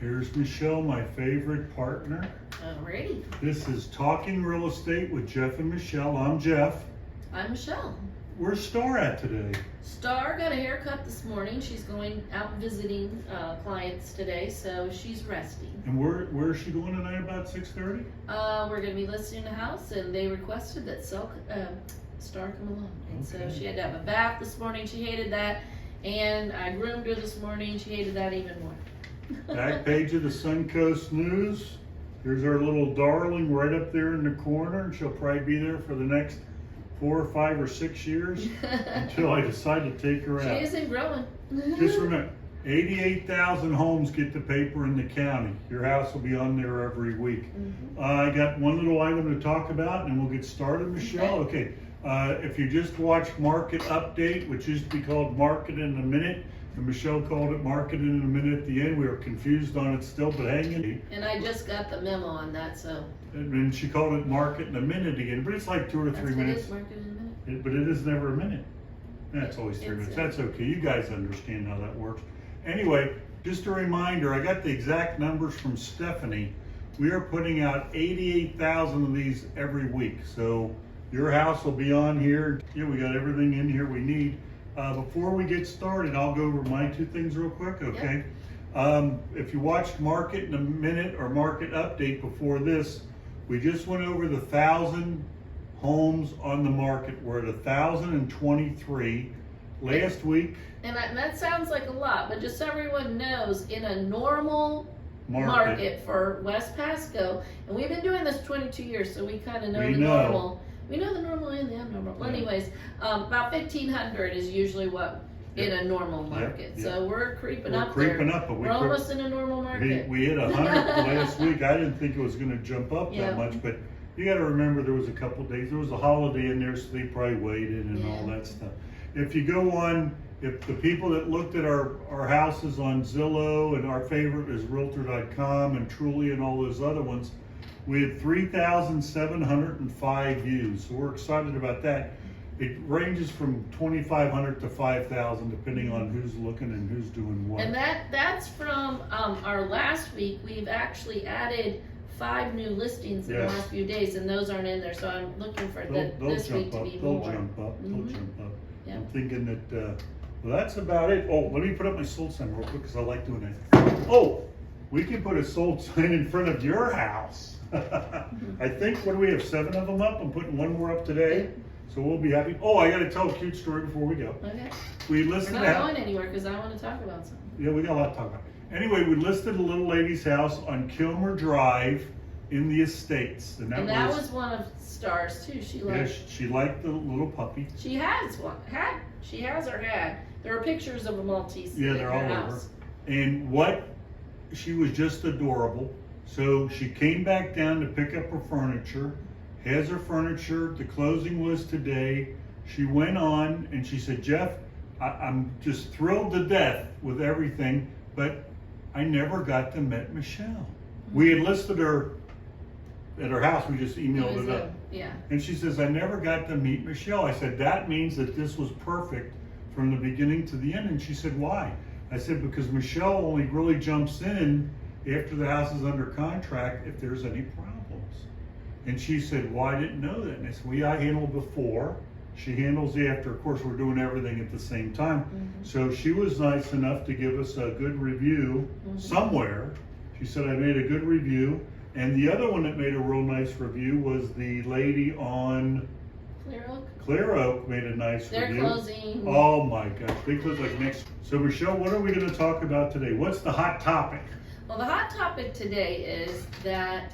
Here's Michelle, my favorite partner. Alrighty. This is Talking Real Estate with Jeff and Michelle. I'm Jeff. I'm Michelle. Where's Star at today? Star got a haircut this morning. She's going out visiting clients today, so she's resting. And where is she going tonight about 6:30? We're going to be listing the house, and they requested that Star come along. And so she had to have a bath this morning. She hated that. And I groomed her this morning. She hated that even more. Back page of the Suncoast News. Here's our little darling right up there in the corner, and she'll probably be there for the next 4 or 5 or 6 years until I decide to take her out. She isn't growing. Just remember, 88,000 homes get the paper in the county. Your house will be on there every week. I got one little item to talk about, and we'll get started, Michelle. Okay. If you just watched Market Update, which used to be called Market in a Minute, and Michelle called it Market in a Minute at the end. We were confused on it still, but hang in. And I just got the memo on that, so. And then she called it Market in a Minute again, but it's like 2 or 3 minutes. That's what it is, Market in a Minute. But it is never a minute. That's always 3 minutes. It's That's okay. You guys understand how that works. Anyway, just a reminder, I got the exact numbers from Stephanie. We are putting out 88,000 of these every week. So your house will be on here. Yeah, we got everything in here we need. Before we get started, I'll go over my 2 things real quick, okay? If you watched Market in a Minute or Market Update before this, we just went over the 1,000 homes on the market. We're at 1,023. Last week. And that sounds like a lot, but just so everyone knows, in a normal market for West PASCO, and we've been doing this 22 years, so we kind of know normal. We know the normal and the abnormal. Well, anyways, about 1,500 is usually what in a normal market. So we're creeping up there. But we're almost in a normal market. We hit 100 last week. I didn't think it was going to jump up that much, but you got to remember there was a couple of days. There was a holiday in there, so they probably waited and all that stuff. If you go on, if the people that looked at our houses on Zillow, and our favorite is Realtor.com and Truly and all those other ones, we had 3,705 views. So we're excited about that. It ranges from 2,500 to 5,000 depending on who's looking and who's doing what. And that's from our last week. We've actually added 5 new listings in the last few days, and those aren't in there. So I'm looking for this week to be more. They'll jump up. I'm thinking that, well, that's about it. Oh, let me put up my sold sign real quick because I like doing that. Oh, we can put a sold sign in front of your house. I think, what do we have, 7 of them up? I'm putting 1 more up today. So we'll be happy. Oh, I got to tell a cute story before we go. Okay. We listed We're not going anywhere because I want to talk about something. Yeah, we got a lot to talk about. Anyway, we listed a little lady's house on Kilmer Drive in the Estates. And that was one of Star's too. She liked the little puppy. She has one. She has or had. There are pictures of a Maltese. Yeah, they're all over. And she was just adorable. So she came back down to pick up her furniture, has her furniture. The closing was today. She went on and she said, Jeff, I'm just thrilled to death with everything, but I never got to meet Michelle. We had listed her at her house. We just emailed it up. Yeah. And she says, I never got to meet Michelle. I said, that means that this was perfect from the beginning to the end. And she said, why? I said, because Michelle only really jumps in after the house is under contract if there's any problems. And she said, well, I didn't know that. And I said, well, I handled before. She handles after. Of course, we're doing everything at the same time. So she was nice enough to give us a good review somewhere. She said, I made a good review. And the other one that made a real nice review was the lady on Clear Oak made a nice review. They're closing. Oh my gosh, they close like next. So Michelle, what are we going to talk about today? What's the hot topic? Well, the hot topic today is that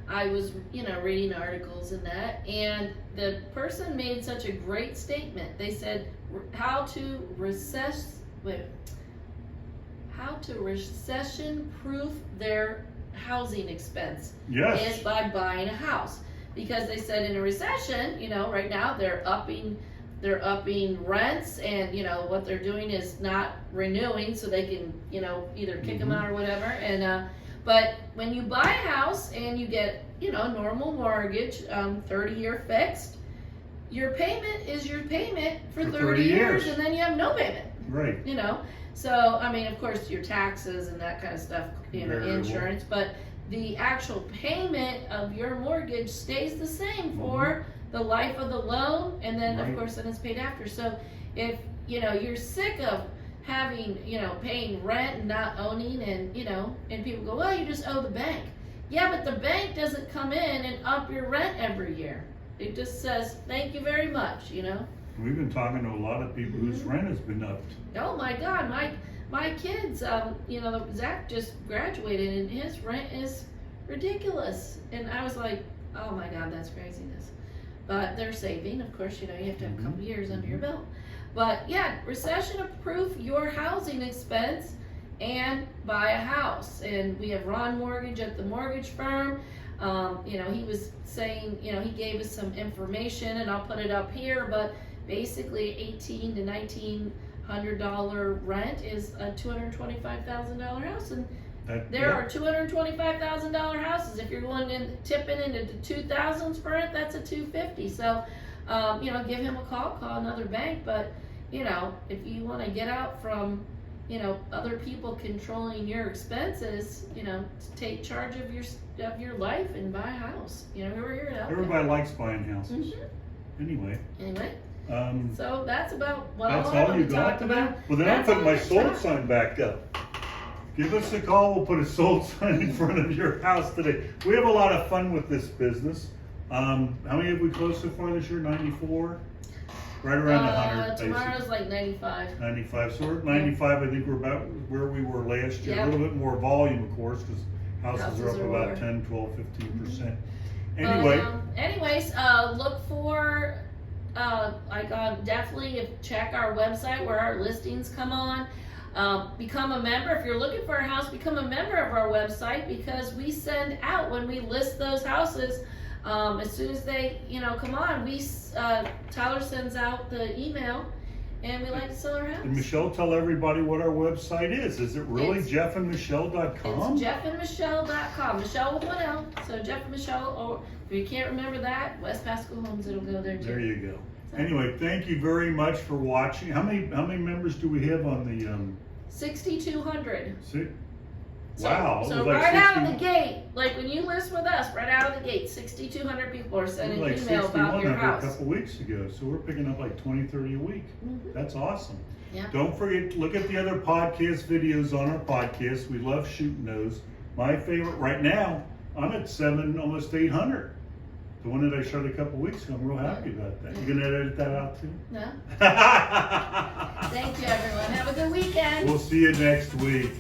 I was, reading articles and that, and the person made such a great statement. They said how to recession-proof their housing expense is by buying a house. Because they said in a recession, right now they're upping rents, and what they're doing is not renewing, so they can either kick them out or whatever. And but when you buy a house and you get normal mortgage, 30-year fixed, your payment is your payment for 30 30 years, years, and then you have no payment. right. You know, so I mean, of course, your taxes and that kind of stuff, you know, Variable. insurance, but the actual payment of your mortgage stays the same for the life of the loan, and then Right. of course, then it's paid after. So if you know you're sick of having, you know, paying rent and not owning, and you know, and people go, well, you just owe the bank. Yeah, but the bank doesn't come in and up your rent every year. It just says thank you very much, you know. We've been talking to a lot of people whose rent has been upped. Oh my God, my kids, you know, Zach just graduated and his rent is ridiculous. And I was like, oh my God, that's craziness. But they're saving, of course, you know, you have to have a couple years under your belt. But yeah, recession-proof your housing expense and buy a house. And we have Ron Mortgage at the mortgage firm. You know, he was saying, you know, he gave us some information, and I'll put it up here, but basically $1,800 to $1,900 rent is a $225,000 house, and there are $225,000 houses. If you're going in tipping into the 2000s for it, that's a $250,000. So, you know, give him a call another bank. But you know, if you want to get out from, you know, other people controlling your expenses, you know, take charge of your life and buy a house. You know, we're here to help you. Everybody likes buying houses. Anyway. So that's about what that's all all you we got talked today? about. Well, then I'll That's put all my we sold talked. sign back up. Give us a call. We'll put a sold sign in front of your house today. We have a lot of fun with this business. How many have we closed so far this year? 94? Right around 100. Tomorrow's like 95. 95. So we're at 95. I think we're about where we were last year. Yeah. A little bit more volume, of course, because houses are up Houses are about lower. 10, 12, 15%. Anyway. Anyways, look for, definitely check our website where our listings come on. Become a member. If you're looking for a house, become a member of our website, because we send out, when we list those houses, as soon as they, you know, come on, Tyler sends out the email, and we like to sell our house. And Michelle, tell everybody what our website is. Is it really It's jeffandmichelle.com? It's jeffandmichelle.com. Michelle with one L. So Jeff and Michelle, or if you can't remember that, West PASCO Homes, it'll go there too. There you go. So, Anyway, thank you very much for watching. How many members do we have on the 6,200. So, wow. it So was like right out of the 60 gate, like when you list with us, right out of the gate, 6,200 people are it was sending like email about 61 your a house. couple weeks ago. So we're picking up like 20, 30 a week. Mhm. That's awesome. Yeah. Don't forget to look at the other podcast videos on our podcast. We love shooting those. My favorite right now, I'm at almost 800. The one that I shot a couple weeks ago, I'm real happy about that. You gonna edit that out too? No. Thank you, everyone. Have a good weekend. We'll see you next week.